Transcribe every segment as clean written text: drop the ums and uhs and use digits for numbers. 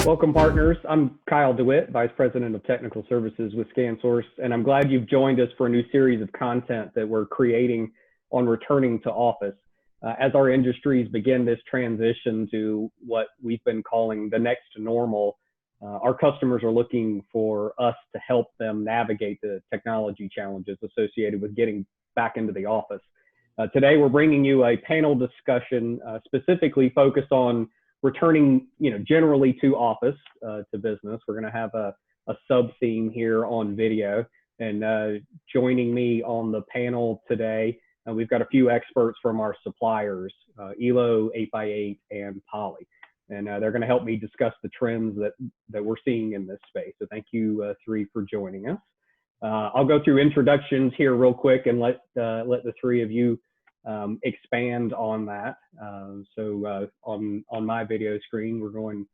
Welcome, partners. I'm Kyle DeWitt, Vice President of Technical Services with ScanSource, and I'm glad you've joined us for a new series of content that we're creating on returning to office. As our industries begin this transition to what we've been calling the next normal, our customers are looking for us to help them navigate the technology challenges associated with getting back into the office. Today, we're bringing you a panel discussion specifically focused on returning, generally to office, to business. We're going to have a sub-theme here on video. And joining me on the panel today, we've got a few experts from our suppliers, ELO, 8x8, and Poly. And they're going to help me discuss the trends that we're seeing in this space. So thank you three for joining us. I'll go through introductions here real quick and let the three of you expand on that. So on my video screen, we're going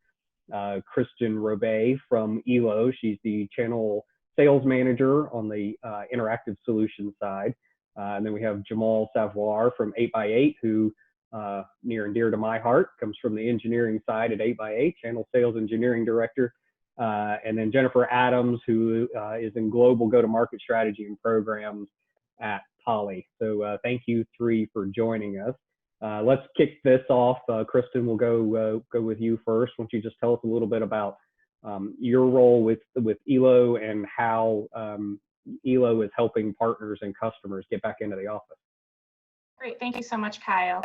KRISTIN ROUBIE from ELO. She's the channel sales manager on the interactive solutions side. And then we have JAMAAL SAVWOIR from 8x8, who near and dear to my heart, comes from the engineering side at 8x8, channel sales engineering director. And then Jennifer Adams, who is in global go-to-market strategy and programs at Poly. So thank you three for joining us. Let's kick this off. KRISTIN, we'll go with you first. Why don't you just tell us a little bit about your role with ELO and how ELO is helping partners and customers get back into the office. Great, thank you so much, Kyle.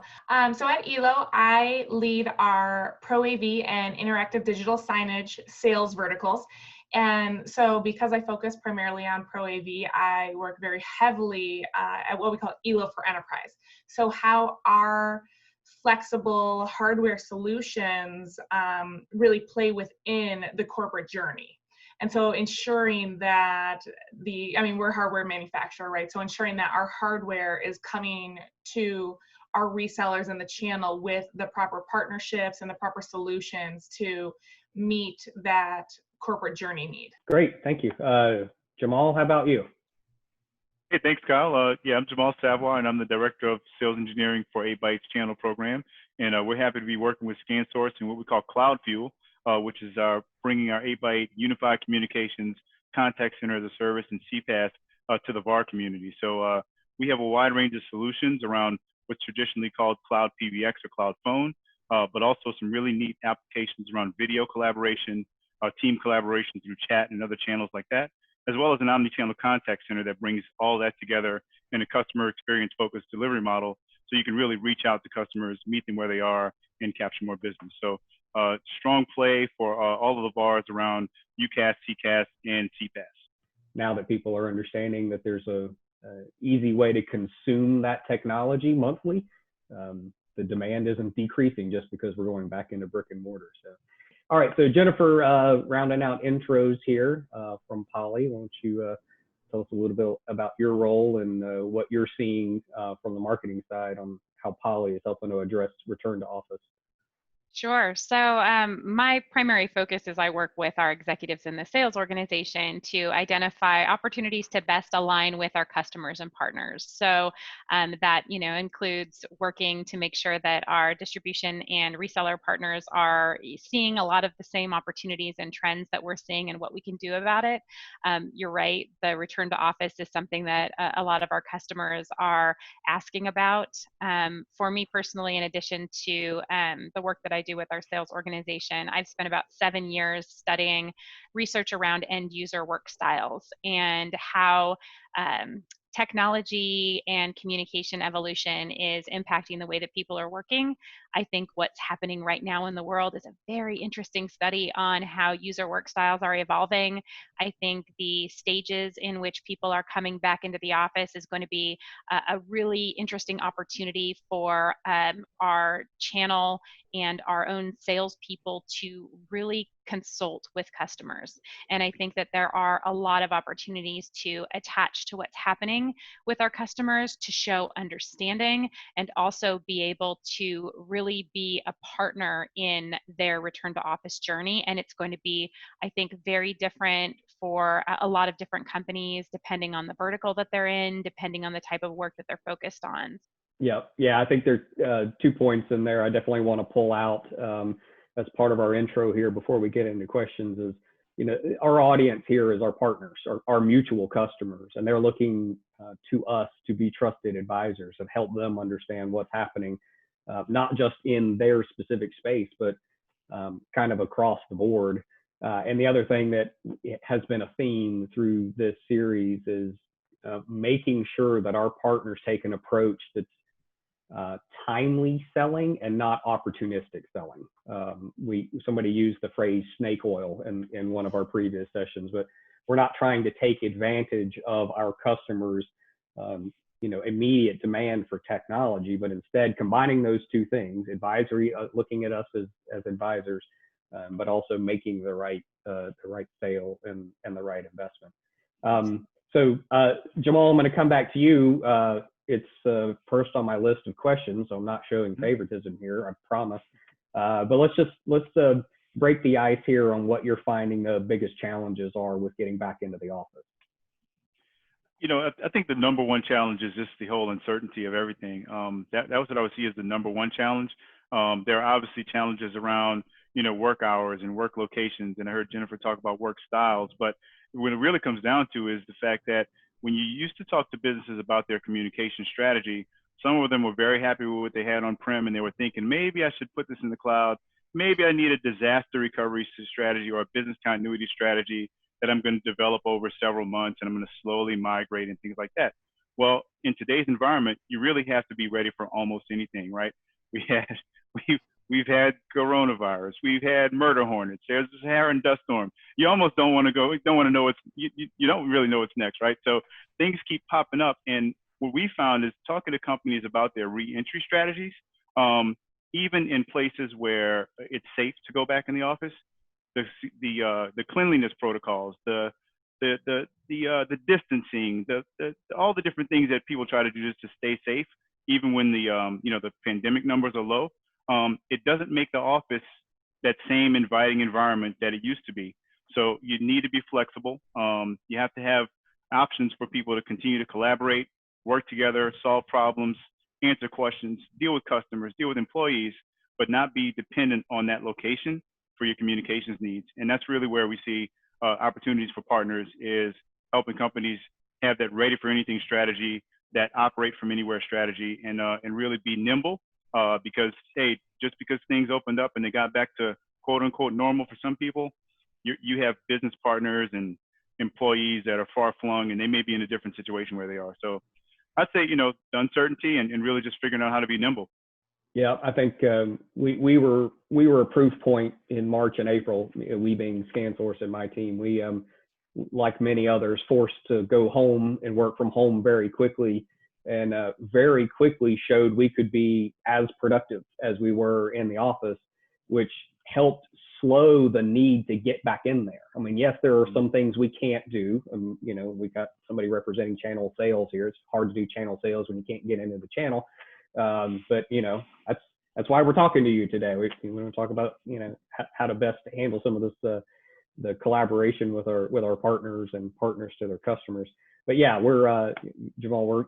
So at ELO, I lead our Pro AV and interactive digital signage sales verticals. And so because I focus primarily on Pro AV, I work very heavily at what we call ELO for Enterprise. So how our flexible hardware solutions really play within the corporate journey. And so ensuring that we're a hardware manufacturer, right? So ensuring that our hardware is coming to our resellers in the channel with the proper partnerships and the proper solutions to meet that corporate journey need. Great, thank you. JAMAAL, how about you? Hey, thanks, Kyle. Yeah, I'm JAMAAL SAVWOIR, and I'm the Director of Sales Engineering for 8x8's channel program. And we're happy to be working with ScanSource and what we call Cloud Fuel, which is bringing our 8x8 unified communications, contact center as a service, and CPaaS to the VAR community. So we have a wide range of solutions around what's traditionally called Cloud PBX or Cloud Phone, but also some really neat applications around video collaboration, team collaboration through chat and other channels like that, as well as an omni-channel contact center that brings all that together in a customer experience focused delivery model, so you can really reach out to customers, meet them where they are, and capture more business. So strong play for all of the VARs around UCaaS, CCaaS, and CPaaS. Now that people are understanding that there's a easy way to consume that technology monthly, the demand isn't decreasing just because we're going back into brick and mortar. So, all right, so Jennifer, rounding out intros here from Poly, why don't you tell us a little bit about your role and what you're seeing from the marketing side on how Poly is helping to address return to office. Sure. So my primary focus is I work with our executives in the sales organization to identify opportunities to best align with our customers and partners. So that includes working to make sure that our distribution and reseller partners are seeing a lot of the same opportunities and trends that we're seeing and what we can do about it. You're right. The return to office is something that a lot of our customers are asking about. For me personally, in addition to the work that I do with our sales organization, I've spent about 7 years studying research around end user work styles and how technology and communication evolution is impacting the way that people are working. I think what's happening right now in the world is a very interesting study on how user work styles are evolving. I think the stages in which people are coming back into the office is going to be a really interesting opportunity for our channel and our own salespeople to really consult with customers. And I think that there are a lot of opportunities to attach to what's happening with our customers to show understanding and also be able to really be a partner in their return to office journey. And it's going to be, I think, very different for a lot of different companies, depending on the vertical that they're in, depending on the type of work that they're focused on. Yeah, I think there's 2 points in there I definitely want to pull out as part of our intro here before we get into questions is, our audience here is our partners, our mutual customers, and they're looking to us to be trusted advisors and help them understand what's happening, not just in their specific space, but kind of across the board. And the other thing that has been a theme through this series is making sure that our partners take an approach that's timely selling and not opportunistic selling. Somebody used the phrase snake oil in one of our previous sessions, but we're not trying to take advantage of our customers' immediate demand for technology, but instead combining those two things: advisory, looking at us as advisors, but also making the right sale and the right investment. So Jamal, I'm going to come back to you. It's first on my list of questions, so I'm not showing favoritism here, I promise. But let's break the ice here on what you're finding the biggest challenges are with getting back into the office. I think the number one challenge is just the whole uncertainty of everything. That was what I would see as the number one challenge. There are obviously challenges around, work hours and work locations, and I heard Jennifer talk about work styles, but what it really comes down to is the fact that when you used to talk to businesses about their communication strategy, some of them were very happy with what they had on-prem, and they were thinking, maybe I should put this in the cloud. Maybe I need a disaster recovery strategy or a business continuity strategy that I'm going to develop over several months, and I'm going to slowly migrate and things like that. Well, in today's environment, you really have to be ready for almost anything, right? We've had coronavirus, we've had murder hornets, there's this hair and dust storm. You almost don't want to know you don't really know what's next, right? So things keep popping up, and what we found is talking to companies about their re-entry strategies, even in places where it's safe to go back in the office, the cleanliness protocols, the distancing, all the different things that people try to do just to stay safe, even when the pandemic numbers are low. It doesn't make the office that same inviting environment that it used to be. So you need to be flexible. You have to have options for people to continue to collaborate, work together, solve problems, answer questions, deal with customers, deal with employees, but not be dependent on that location for your communications needs. And that's really where we see opportunities for partners, is helping companies have that ready for anything strategy, that operate from anywhere strategy, and really be nimble. Because, hey, just because things opened up and they got back to quote unquote normal for some people, you have business partners and employees that are far flung, and they may be in a different situation where they are. So I'd say, the uncertainty and really just figuring out how to be nimble. Yeah, I think we were a proof point in March and April, we being ScanSource and my team. We, like many others, forced to go home and work from home very quickly, and very quickly showed we could be as productive as we were in the office, which helped slow the need to get back in there. I mean, yes, there are some things we can't do. We've got somebody representing channel sales here. It's hard to do channel sales when you can't get into the channel. But that's why we're talking to you today. We want to talk about how to best handle some of this, the collaboration with our partners and partners to their customers. But yeah, we're Jamal, we're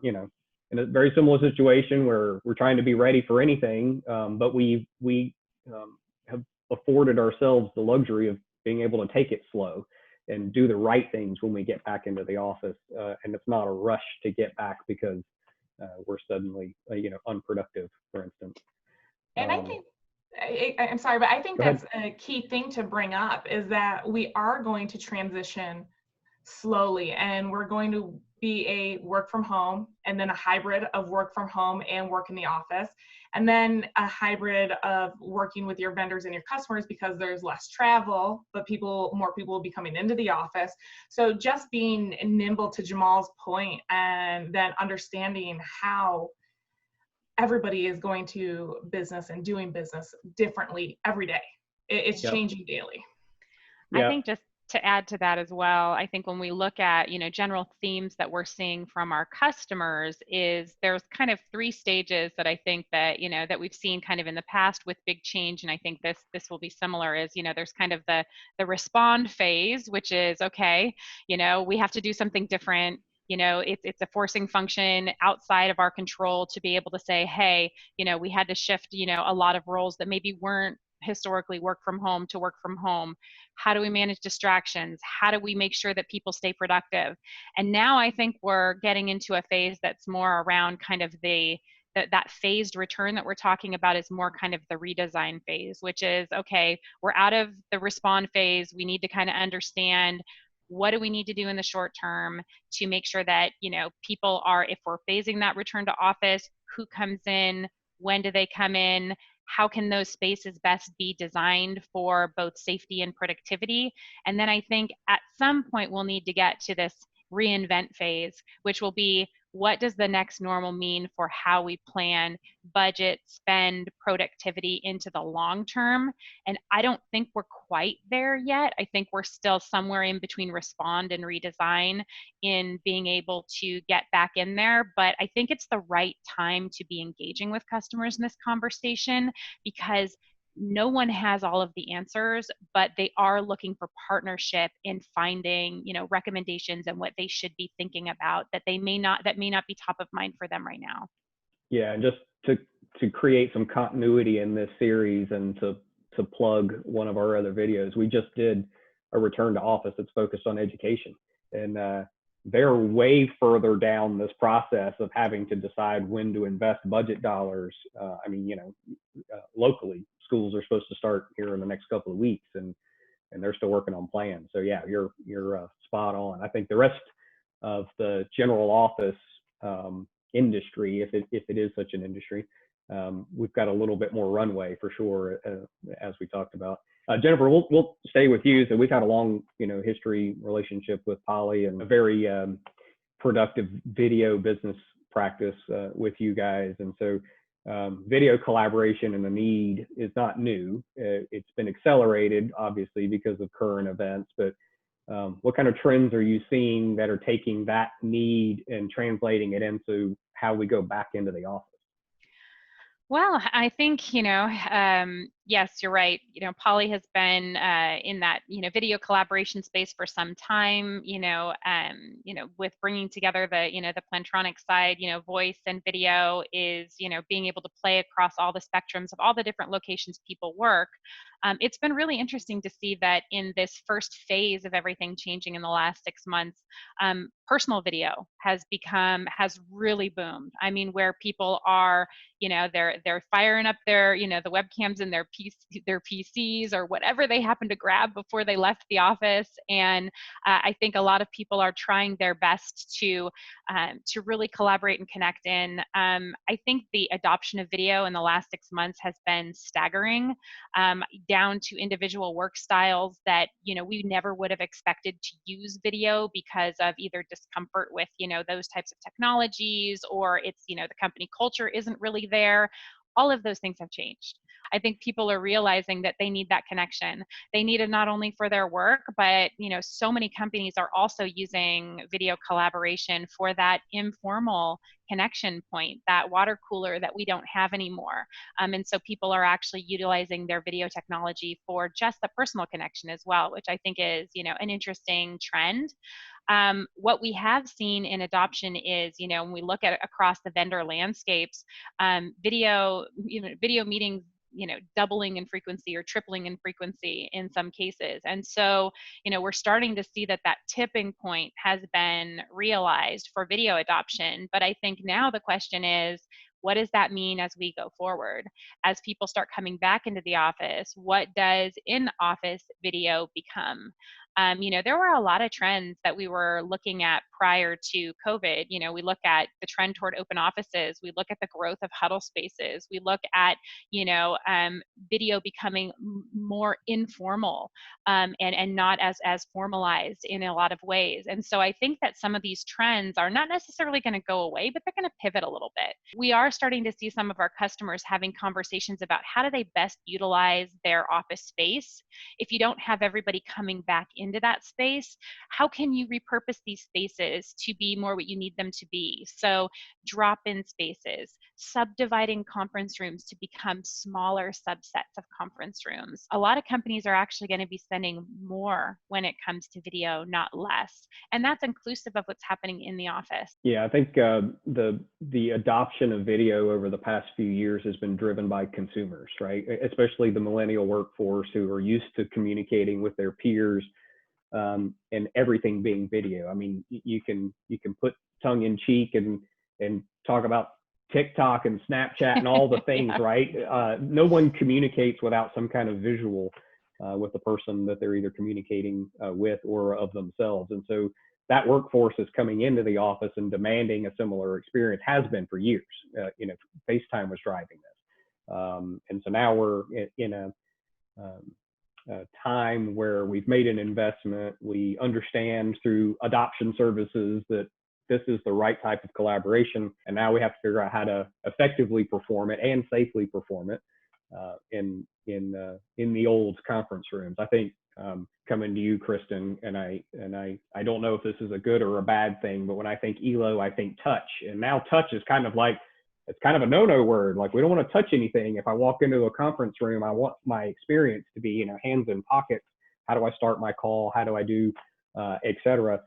in a very similar situation where we're trying to be ready for anything, but we have afforded ourselves the luxury of being able to take it slow and do the right things when we get back into the office, and it's not a rush to get back because we're suddenly unproductive, for instance. And I think, I'm sorry, but I think that's a key thing to bring up, is that we are going to transition slowly, and we're going to be a work from home, and then a hybrid of work from home and work in the office, and then a hybrid of working with your vendors and your customers, because there's less travel, but more people will be coming into the office. So just being nimble, to Jamal's point, and then understanding how everybody is going to business and doing business differently every day. It's changing daily. I think just to add to that as well, I think when we look at, general themes that we're seeing from our customers is there's kind of 3 stages that I think that, that we've seen kind of in the past with big change. And I think this will be similar is, there's kind of the respond phase, which is, okay, we have to do something different. It's a forcing function outside of our control to be able to say, hey, we had to shift, a lot of roles that maybe weren't historically work from home to work from home. How do we manage distractions? How do we make sure that people stay productive? And now I think we're getting into a phase that's more around kind of that phased return that we're talking about is more kind of the redesign phase, which is, okay, we're out of the respond phase. We need to kind of understand what do we need to do in the short term to make sure that, people are, if we're phasing that return to office, who comes in, when do they come in, how can those spaces best be designed for both safety and productivity? And then I think at some point we'll need to get to this reinvent phase, which will be, what does the next normal mean for how we plan, budget, spend, productivity into the long term? And I don't think we're quite there yet. I think we're still somewhere in between respond and redesign in being able to get back in there. But I think it's the right time to be engaging with customers in this conversation, because no one has all of the answers, but they are looking for partnership in finding, recommendations and what they should be thinking about that may not be top of mind for them right now. Yeah, and just to create some continuity in this series and to plug one of our other videos, we just did a return to office that's focused on education, and they're way further down this process of having to decide when to invest budget dollars. Locally, schools are supposed to start here in the next couple of weeks, and they're still working on plans. So yeah, you're spot on. I think the rest of the general office industry, if it is such an industry, we've got a little bit more runway for sure, as we talked about. Jennifer, we'll stay with you. So we've had a long, history relationship with Poly and a very productive video business practice with you guys. And so video collaboration and the need is not new. It's been accelerated, obviously, because of current events. But what kind of trends are you seeing that are taking that need and translating it into how we go back into the office? Well, I think, yes, you're right. Poly has been in that, video collaboration space for some time, with bringing together the Plantronics side, voice and video is, being able to play across all the spectrums of all the different locations people work. It's been really interesting to see that in this first phase of everything changing in the last 6 months, personal video has really boomed. I mean, where people are, they're firing up their, the webcams in their PCs or whatever they happen to grab before they left the office. And I think a lot of people are trying their best to really collaborate and connect in. I think the adoption of video in the last 6 months has been staggering, down to individual work styles that, we never would have expected to use video because of either discomfort with, those types of technologies, or it's, the company culture isn't really there. All of those things have changed. I think people are realizing that they need that connection. They need it not only for their work, but, so many companies are also using video collaboration for that informal connection point, that water cooler that we don't have anymore. And so people are actually utilizing their video technology for just the personal connection as well, which I think is, an interesting trend. What we have seen in adoption is, when we look at across the vendor landscapes, video meetings, doubling in frequency or tripling in frequency in some cases. And so, we're starting to see that tipping point has been realized for video adoption. But I think now the question is, what does that mean as we go forward? As people start coming back into the office, what does in-office video become? There were a lot of trends that we were looking at prior to COVID. We look at the trend toward open offices. We look at the growth of huddle spaces. We look at, video becoming more informal and not as formalized in a lot of ways. And so I think that some of these trends are not necessarily going to go away, but they're going to pivot a little bit. We are starting to see some of our customers having conversations about how do they best utilize their office space if you don't have everybody coming back in into that space, how can you repurpose these spaces to be more what you need them to be? So drop-in spaces, subdividing conference rooms to become smaller subsets of conference rooms. A lot of companies are actually going to be spending more when it comes to video, not less. And that's inclusive of what's happening in the office. Yeah, I think the adoption of video over the past few years has been driven by consumers, right? Especially the millennial workforce who are used to communicating with their peers, and everything being video. I mean, you can put tongue in cheek and talk about TikTok and Snapchat and all the things, Yeah. right? No one communicates without some kind of visual with the person that they're either communicating with or of themselves. And so that workforce is coming into the office and demanding a similar experience, has been for years. FaceTime was driving this. And so now we're in a time where we've made an investment. We understand through adoption services that this is the right type of collaboration. And now we have to figure out how to effectively perform it and safely perform it in the old conference rooms. I think coming to you, KRISTIN, and I don't know if this is a good or a bad thing, but when I think ELO, I think touch. And now touch is kind of like, it's kind of a no-no word. Like, we don't want to touch anything. If I walk into a conference room, I want my experience to be, hands in pockets. How do I start my call? How do I do, et cetera?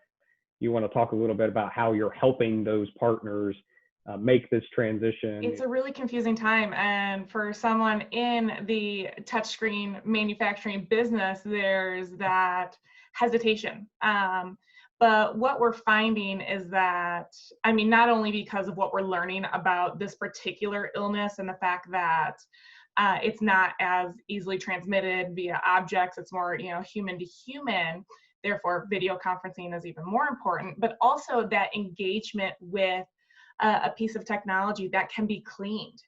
You want to talk a little bit about how you're helping those partners make this transition? It's a really confusing time, and for someone in the touchscreen manufacturing business, there's that hesitation. But what we're finding is that, not only because of what we're learning about this particular illness and the fact that it's not as easily transmitted via objects, it's more, human to human, therefore video conferencing is even more important, but also that engagement with a piece of technology that can be cleaned.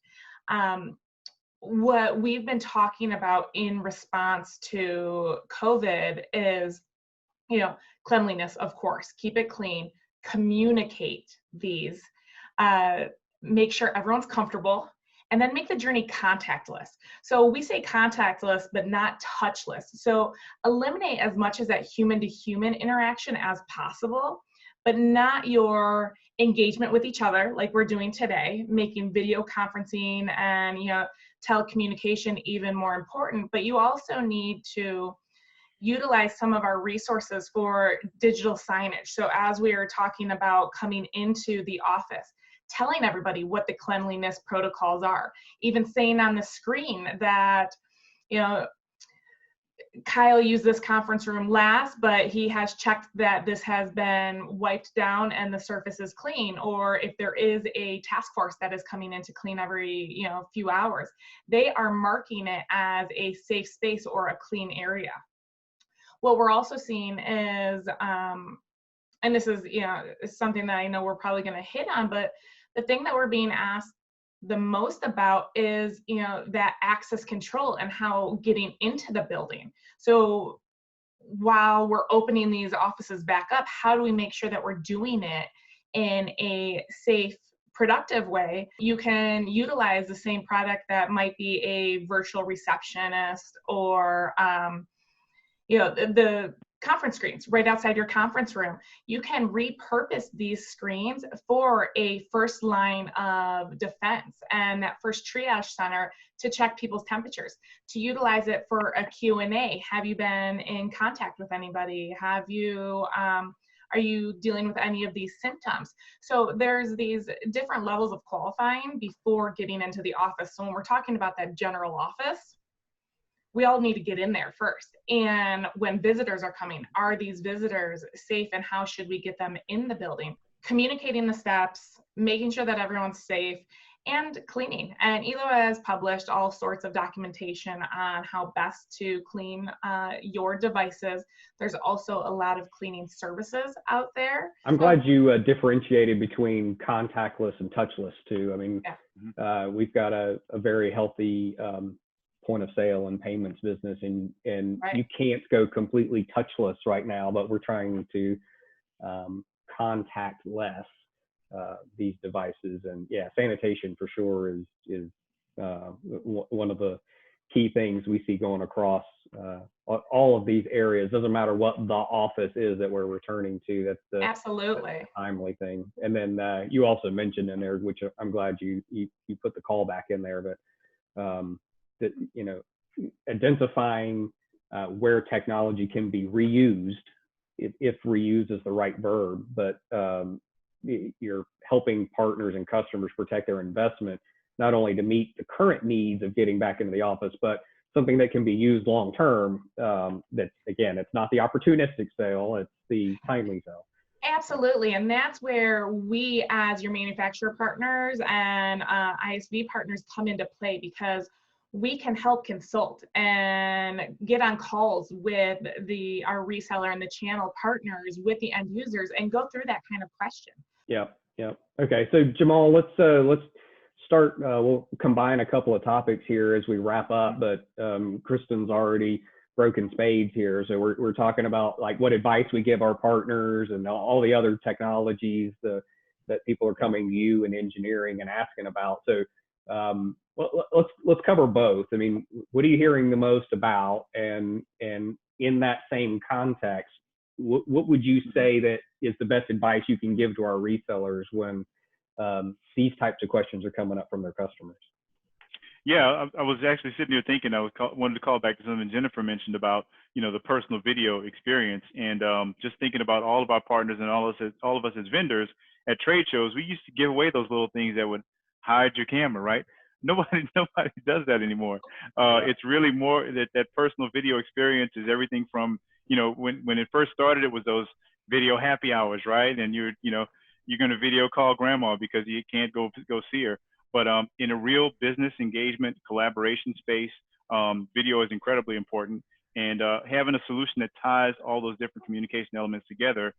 What we've been talking about in response to COVID is, cleanliness, of course, keep it clean, communicate these, make sure everyone's comfortable, and then make the journey contactless. So we say contactless, but not touchless. So eliminate as much as that human to human interaction as possible, but not your engagement with each other like we're doing today, making video conferencing and telecommunication even more important. But you also need to utilize some of our resources for digital signage. So as we are talking about coming into the office, telling everybody what the cleanliness protocols are, even saying on the screen that, Kyle used this conference room last, but he has checked that this has been wiped down and the surface is clean. Or if there is a task force that is coming in to clean every few hours, they are marking it as a safe space or a clean area. What we're also seeing is, and this is something that I know we're probably going to hit on, but the thing that we're being asked the most about is that access control and how getting into the building. So while we're opening these offices back up, how do we make sure that we're doing it in a safe, productive way? You can utilize the same product that might be a virtual receptionist or the conference screens right outside your conference room. You can repurpose these screens for a first line of defense and that first triage center to check people's temperatures, to utilize it for a Q&A. Have you been in contact with anybody? Have you, are you dealing with any of these symptoms? So there's these different levels of qualifying before getting into the office. So when we're talking about that general office, we all need to get in there first. And when visitors are coming, are these visitors safe and how should we get them in the building? Communicating the steps, making sure that everyone's safe, and cleaning. And ELO has published all sorts of documentation on how best to clean your devices. There's also a lot of cleaning services out there. I'm glad you differentiated between contactless and touchless too. Yeah. We've got a very healthy point of sale and payments business, and right. You can't go completely touchless right now, but we're trying to contact less these devices. And yeah, sanitation for sure is one of the key things we see going across all of these areas. Doesn't matter what the office is that we're returning to. That's the Absolutely timely thing. And then you also mentioned in there, which I'm glad you put the call back in there, but that, you know, identifying where technology can be reused, if reuse is the right verb, but you're helping partners and customers protect their investment, not only to meet the current needs of getting back into the office, but something that can be used long term. That, again, it's not the opportunistic sale, it's the timely sale. Absolutely, and that's where we as your manufacturer partners and ISV partners come into play, because we can help consult and get on calls with our reseller and the channel partners with the end users and go through that kind of question. Yeah. Okay, so Jamal, let's start. We'll combine a couple of topics here as we wrap up, but KRISTIN's already broken spades here. So we're talking about like what advice we give our partners and all the other technologies that people are coming to you in engineering and asking about. So let's cover both. I mean, what are you hearing the most about? And in that same context, what would you say that is the best advice you can give to our resellers when these types of questions are coming up from their customers? Yeah, I was actually sitting here thinking wanted to call back to something Jennifer mentioned about, you know, the personal video experience, and just thinking about all of our partners and all of us as vendors at trade shows. We used to give away those little things that would hide your camera, right? Nobody does that anymore. It's really more that personal video experience is everything from, you know, when it first started, it was those video happy hours, right? And you're going to video call grandma because you can't go see her. But in a real business engagement collaboration space, video is incredibly important. And having a solution that ties all those different communication elements together,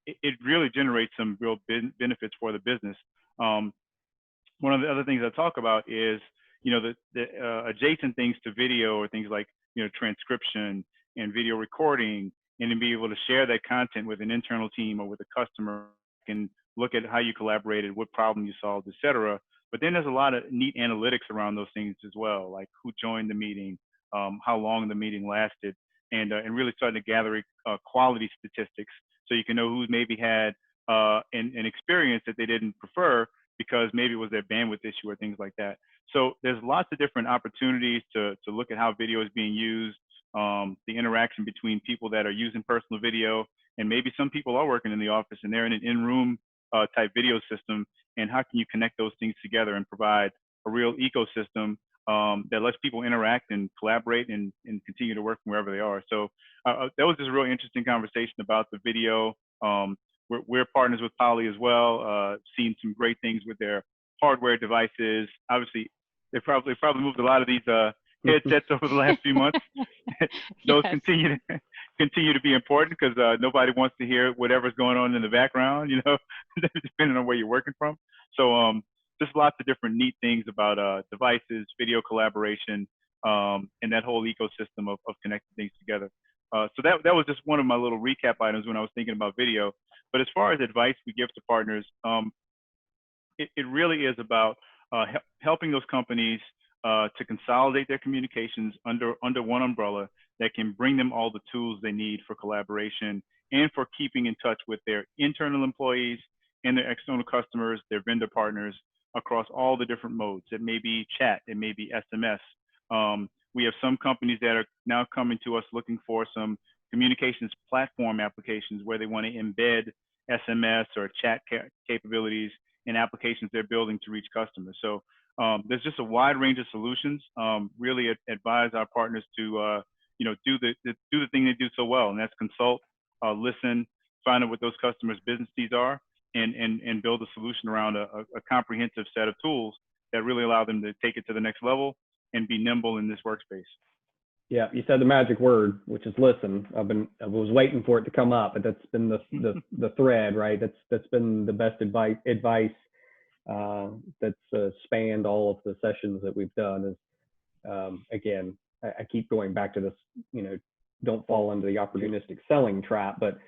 it really generates some real benefits for the business. One of the other things I talk about is, you know, the adjacent things to video, or things like, you know, transcription and video recording, and then be able to share that content with an internal team or with a customer, and look at how you collaborated, what problem you solved, et cetera. But then there's a lot of neat analytics around those things as well, like who joined the meeting, how long the meeting lasted, and really starting to gather quality statistics, so you can know who's maybe had an experience that they didn't prefer because maybe it was their bandwidth issue or things like that. So there's lots of different opportunities to look at how video is being used, the interaction between people that are using personal video, and maybe some people are working in the office and they're in an in-room type video system, and how can you connect those things together and provide a real ecosystem that lets people interact and collaborate and continue to work from wherever they are. So that was just a really interesting conversation about the video. We're partners with Poly as well, seen some great things with their hardware devices. Obviously, they probably moved a lot of these headsets over the last few months. Those continue to be important, because nobody wants to hear whatever's going on in the background, you know, depending on where you're working from. So just lots of different neat things about devices, video collaboration, and that whole ecosystem of connecting things together. So that was just one of my little recap items when I was thinking about video. But as far as advice we give to partners, it really is about helping those companies to consolidate their communications under one umbrella that can bring them all the tools they need for collaboration and for keeping in touch with their internal employees and their external customers, their vendor partners, across all the different modes. It may be chat, it may be SMS. We have some companies that are now coming to us looking for some communications platform applications where they want to embed SMS or chat capabilities in applications they're building to reach customers. So there's just a wide range of solutions. Really advise our partners to you know, do the thing they do so well, and that's consult, listen, find out what those customers' business needs are, and build a solution around a comprehensive set of tools that really allow them to take it to the next level and be nimble in this workspace. Yeah, you said the magic word, which is listen. I was waiting for it to come up, but that's been the thread, right? That's been the best advice that's spanned all of the sessions that we've done. Is again, I keep going back to this, you know, don't fall into the opportunistic selling trap, but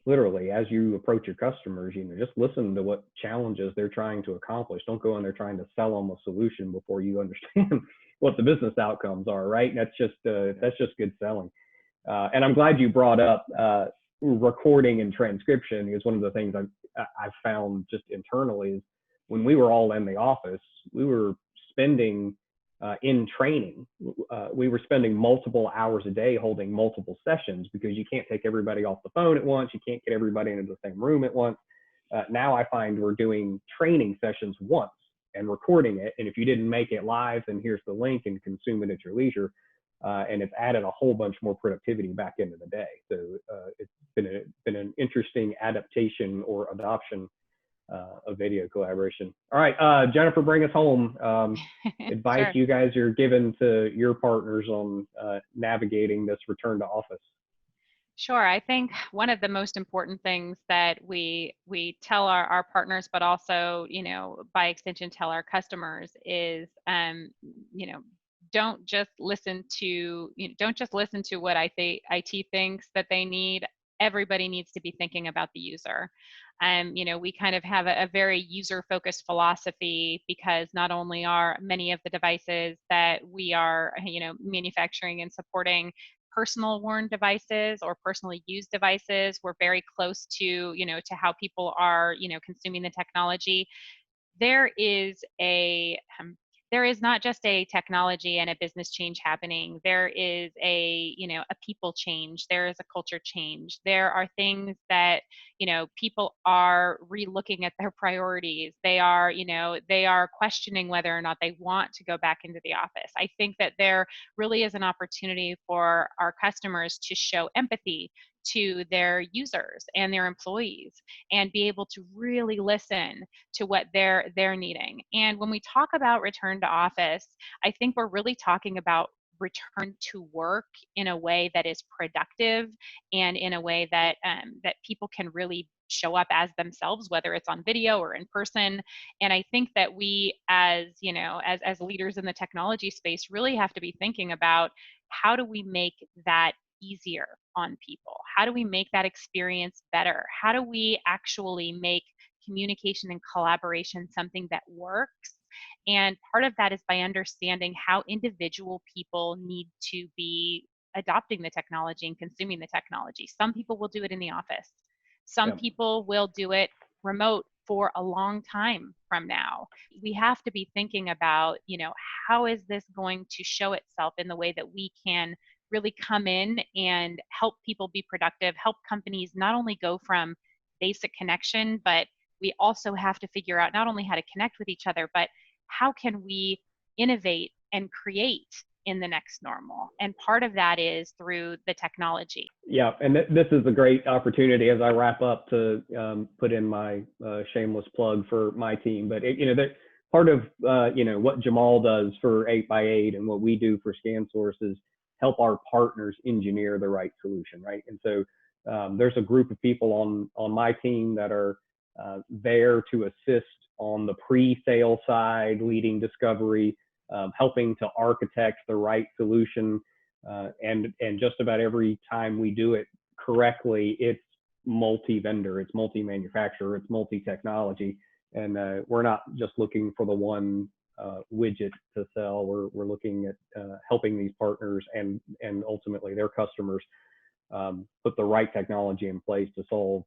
literally, as you approach your customers, just listen to what challenges they're trying to accomplish. Don't go in there trying to sell them a solution before you understand what the business outcomes are, right? That's just good selling. And I'm glad you brought up recording and transcription, because one of the things I've found just internally is when we were all in the office, we were spending in training, we were spending multiple hours a day holding multiple sessions, because you can't take everybody off the phone at once. You can't get everybody into the same room at once. Now I find we're doing training sessions once and recording it. And if you didn't make it live, then here's the link and consume it at your leisure. And it's added a whole bunch more productivity back into the day. So it's been an interesting adaptation or adoption of video collaboration. All right, Jennifer, bring us home. Advice Sure. you guys are giving to your partners on navigating this return to office. Sure. I think one of the most important things that we tell our partners, but also, by extension, tell our customers is, don't just listen to what IT thinks that they need. Everybody needs to be thinking about the user. We kind of have a very user-focused philosophy, because not only are many of the devices that we are, manufacturing and supporting personal worn devices or personally used devices, we're very close to, to how people are, consuming the technology. There is not just a technology and a business change happening. There is a people change. There is a culture change. There are things that, people are relooking at their priorities. They are questioning whether or not they want to go back into the office. I think that there really is an opportunity for our customers to show empathy to their users and their employees, and be able to really listen to what they're needing. And when we talk about return to office, I think we're really talking about return to work in a way that is productive, and in a way that that people can really show up as themselves, whether it's on video or in person. And I think that we, as as leaders in the technology space, really have to be thinking about, how do we make that easier on people? How do we make that experience better? How do we actually make communication and collaboration something that works? And part of that is by understanding how individual people need to be adopting the technology and consuming the technology. Some people will do it in the office. Some people will do it remote for a long time from now. We have to be thinking about, how is this going to show itself in the way that we can really come in and help people be productive, help companies not only go from basic connection, but we also have to figure out not only how to connect with each other, but how can we innovate and create in the next normal. And part of that is through the technology. Yeah, and this is a great opportunity as I wrap up to put in my shameless plug for my team. But that part of what JAMAAL does for 8x8 and what we do for ScanSource is help our partners engineer the right solution, right? And so there's a group of people on my team that are there to assist on the pre-sale side, leading discovery, helping to architect the right solution. And just about every time we do it correctly, it's multi-vendor, it's multi-manufacturer, it's multi-technology. And we're not just looking for the one widget to sell. We're looking at helping these partners and ultimately their customers put the right technology in place to solve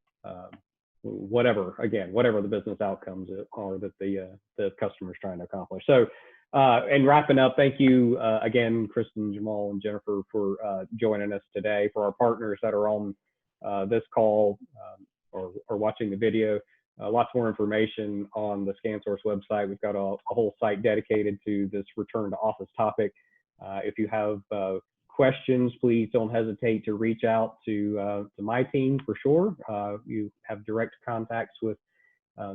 whatever the business outcomes are that the customer's trying to accomplish. So, and wrapping up, thank you again, KRISTIN, JAMAAL, and Jennifer for joining us today. For our partners that are on this call or watching the video, lots more information on the ScanSource website. We've got a whole site dedicated to this return to office topic. If you have questions, please don't hesitate to reach out to my team for sure. You have direct contacts with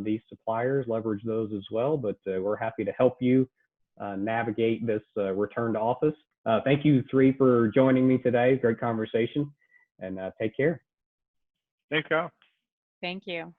these suppliers, leverage those as well, but we're happy to help you navigate this return to office. Thank you three for joining me today. Great conversation, and take care. Thanks, Kyle. Thank you.